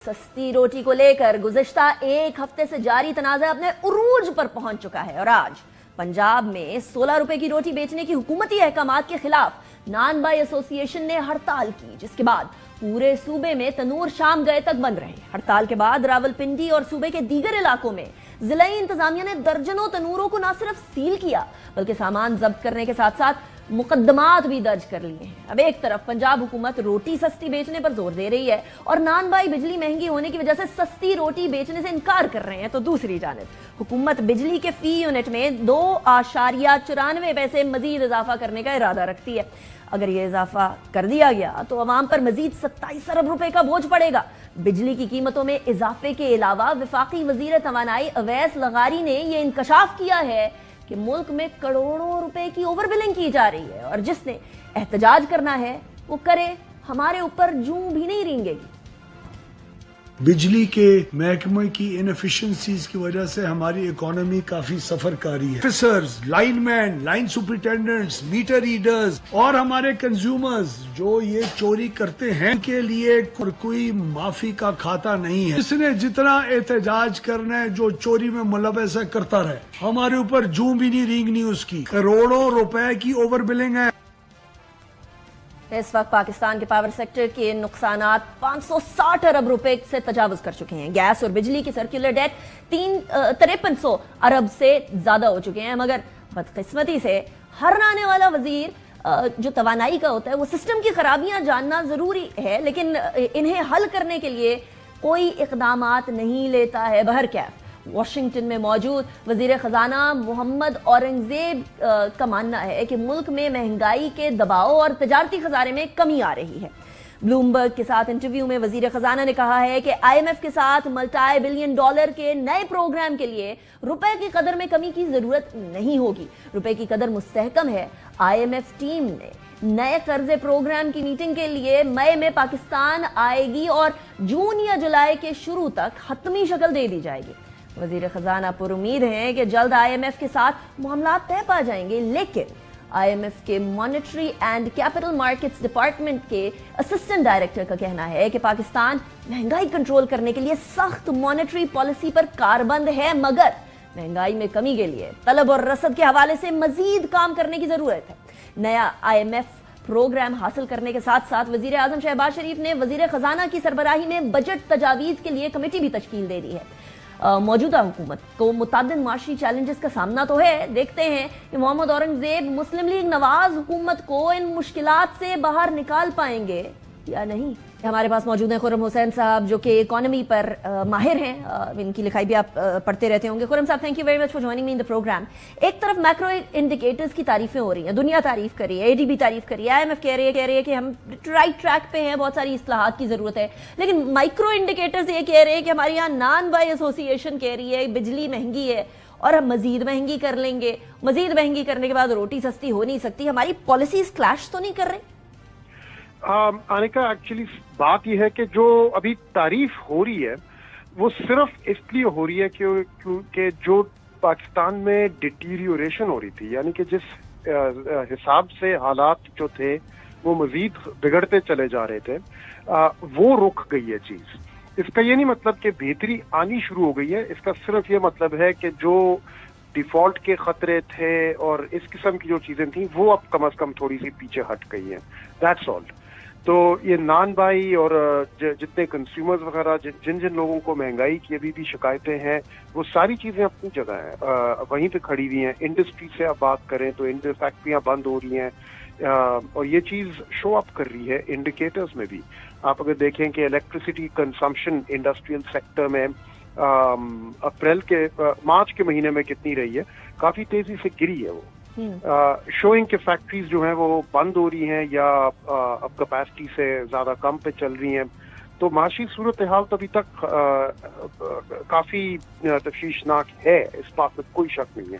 सस्ती रोटी को लेकर गुज़िश्ता एक हफ्ते से जारी तनाज़ा अपने उरूज पर पहुंच चुका है और आज पंजाब में 16 रुपए की रोटी बेचने की हुकूमती अहकामात के खिलाफ नान बाई एसोसिएशन ने हड़ताल की, जिसके बाद पूरे सूबे में तनूर शाम गए तक बंद रहे। हड़ताल के बाद रावलपिंडी और सूबे के दीगर इलाकों में जिलाई इंतजामिया ने दर्जनों तनूरों को न सिर्फ सील किया बल्कि सामान जब्त करने के साथ साथ मुकदमात भी दर्ज कर लिए हैं। अब एक तरफ पंजाब हुकूमत रोटी सस्ती बेचने पर जोर दे रही है और नान बाई बिजली महंगी होने की वजह से सस्ती रोटी बेचने से इनकार कर रहे हैं, तो दूसरी जानिब हुकूमत बिजली के फी यूनिट में 2.94 पैसे मजीद इजाफा करने का इरादा रखती है। अगर ये इजाफा कर दिया गया तो अवाम पर मजीद 27 अरब रुपए का बोझ पड़ेगा। बिजली की कीमतों में इजाफे के अलावा वफाकी वजीर तवानाई अवैस लगारी ने यह इंकशाफ किया है कि मुल्क में करोड़ों रुपए की ओवर बिलिंग की जा रही है और जिसने एहतजाज करना है वो करे, हमारे ऊपर जूं भी नहीं रेंगेगी। बिजली के महकमे की इनएफिशिएंसीज की वजह से हमारी इकोनॉमी काफी सफर कर रही है। Officers, lineman, line superintendents, meter readers और हमारे कंज्यूमर्स जो ये चोरी करते हैं के लिए कोई माफी का खाता नहीं है। जिसने जितना एहतजाज करना है, जो चोरी में मुलव्वस है करता रहे, हमारे ऊपर जूं भी नहीं रेंगनी उसकी। करोड़ों रुपए की ओवर बिलिंग है। इस वक्त पाकिस्तान के पावर सेक्टर के नुकसानात 560 अरब रुपए से तजावुज कर चुके हैं। गैस और बिजली की सर्कुलर डेट 5300 अरब से ज्यादा हो चुके हैं। मगर बदकिस्मती से हर आने वाला वजीर जो तवानाई का होता है वो सिस्टम की खराबियां जानना जरूरी है, लेकिन इन्हें हल करने के लिए कोई इकदामात नहीं लेता है। बहरकैफ वाशिंगटन में मौजूद वजीर खजाना मोहम्मद औरंगजेब का मानना है कि मुल्क में महंगाई के दबाव और तजारती खजाने में कमी आ रही है। ब्लूमबर्ग के साथ इंटरव्यू में वजीर खजाना ने कहा है कि IMF के साथ मल्टी बिलियन डॉलर के नए प्रोग्राम के लिए रुपए की कदर में कमी की जरूरत नहीं होगी। रुपए की कदर मुस्तहकम है। IMF टीम ने नए कर्जे प्रोग्राम की मीटिंग के लिए मई में पाकिस्तान आएगी और जून या जुलाई के शुरू तक हतमी शक्ल दे दी जाएगी। वजीर खजाना पर उम्मीद है कि जल्द IMF के साथ मामला तय पा जाएंगे, लेकिन IMF के monetary and capital markets department के असिस्टेंट डायरेक्टर का कहना है कि पाकिस्तान महंगाई कंट्रोल करने के लिए सख्त मॉनेटरी पॉलिसी पर कारबंद है, मगर महंगाई में कमी के लिए तलब और रसद के हवाले से मजीद काम करने की जरूरत है। नया IMF प्रोग्राम हासिल करने के साथ साथ वजीर आजम शहबाज शरीफ ने वजीर खजाना की सरबराही में बजट तजावीज के लिए कमेटी भी तश्कील दे दी है। मौजूदा हुकूमत को मुतादिद माशी चैलेंजेस का सामना तो है। देखते हैं कि मोहम्मद औरंगजेब मुस्लिम लीग नवाज हुकूमत को इन मुश्किलात से बाहर निकाल पाएंगे या नहीं। हमारे पास मौजूद हैं खुर्रम हुसैन साहब जो कि इकोनॉमी पर माहिर हैं। इनकी लिखाई भी आप पढ़ते रहते होंगे। खुर्रम साहब, thank you very much for joining me in the programme. एक तरफ मैक्रो इंडिकेटर्स की तारीफें हो रही हैं, दुनिया तारीफ कर रही है, ADB तारीफ कर रही है, IMF कह रही है कि हम राइट ट्रैक पे हैं, बहुत सारी इस्लाहात की जरूरत है। लेकिन माइक्रो इंडिकेटर्स ये कह रहे हैं कि हमारे यहाँ नान बाई एसोसिएशन कह रही है बिजली महंगी है और हम मजीद महंगी कर लेंगे। मजीद महंगी करने के बाद रोटी सस्ती हो नहीं सकती। हमारी पॉलिसीज क्लैश तो नहीं कर रही? आनिका, एक्चुअली बात यह है कि जो अभी तारीफ हो रही है वो सिर्फ इसलिए हो रही है क्योंकि जो पाकिस्तान में डिटीरियोरेशन हो रही थी, यानी कि जिस हिसाब से हालात जो थे वो मजीद बिगड़ते चले जा रहे थे, वो रुक गई है चीज। इसका ये नहीं मतलब कि बेहतरी आनी शुरू हो गई है, इसका सिर्फ ये मतलब है कि जो डिफॉल्ट के खतरे थे और इस किस्म की जो चीजें थी वो अब कम से कम थोड़ी सी पीछे हट गई हैं। That's all. तो ये नान बाई और जितने कंज्यूमर्स वगैरह जिन जिन लोगों को महंगाई की अभी भी शिकायतें हैं, वो सारी चीजें अपनी जगह हैं, वहीं पे खड़ी हुई हैं। इंडस्ट्री से अब बात करें तो फैक्ट्रियां बंद हो रही हैं और ये चीज शो अप कर रही है इंडिकेटर्स में भी। आप अगर देखें कि इलेक्ट्रिसिटी कंजम्पशन इंडस्ट्रियल सेक्टर में मार्च के महीने में कितनी रही है, काफी तेजी से गिरी है वो, शोइंग के फैक्ट्रीज जो हैं वो बंद हो रही हैं या अब कैपेसिटी से ज्यादा कम पे चल रही हैं। तो माशी सूरत हाल तो अभी तक काफी तशवीशनाक है, इस बात में कोई शक नहीं है।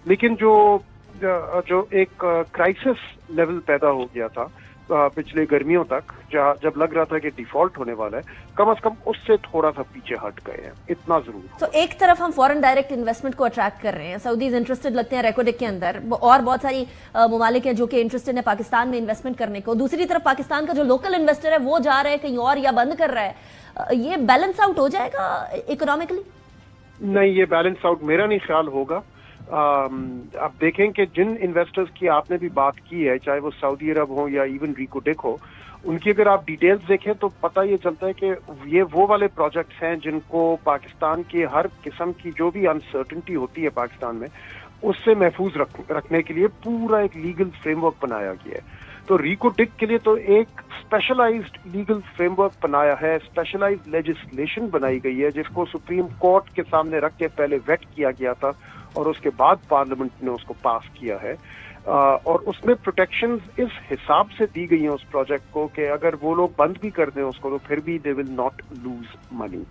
लेकिन जो एक क्राइसिस लेवल पैदा हो गया था पिछले गर्मियों तक, जब लग रहा था कि डिफॉल्ट होने वाला है, कम से कम उससे थोड़ा सा पीछे हट गए हैं, इतना जरूर। तो एक तरफ हम फॉरेन डायरेक्ट इन्वेस्टमेंट को अट्रैक्ट कर रहे हैं, सऊदीज इंटरेस्टेड लगते हैं रेकोडिक के अंदर, और बहुत सारी ममालिक हैं जो कि इंटरेस्टेड है पाकिस्तान में इन्वेस्टमेंट करने को। दूसरी तरफ पाकिस्तान का जो लोकल इन्वेस्टर है वो जा रहा है कहीं और या बंद कर रहा है। ये बैलेंस आउट हो जाएगा इकोनॉमिकली? नहीं, ये बैलेंस आउट मेरा नहीं ख्याल होगा। आप देखें कि जिन इन्वेस्टर्स की आपने भी बात की है, चाहे वो सऊदी अरब हो या इवन रिकोडेक हो, उनकी अगर आप डिटेल्स देखें तो पता ये चलता है कि ये वो वाले प्रोजेक्ट्स हैं जिनको पाकिस्तान की हर किस्म की जो भी अनसर्टेनिटी होती है पाकिस्तान में, उससे महफूज रखने के लिए पूरा एक लीगल फ्रेमवर्क बनाया गया है। तो रिकोडेक के लिए तो एक स्पेशलाइज्ड लीगल फ्रेमवर्क बनाया है, स्पेशलाइज्ड लेजिस्लेशन बनाई गई है, जिसको सुप्रीम कोर्ट के सामने रख के पहले वेट किया गया था और उसके बाद पार्लियामेंट ने उसको पास किया है। और उसमें प्रोटेक्शंस इस हिसाब से दी गई हैं उस प्रोजेक्ट को कि अगर वो लोग बंद भी कर दें उसको तो फिर भी they will not lose money.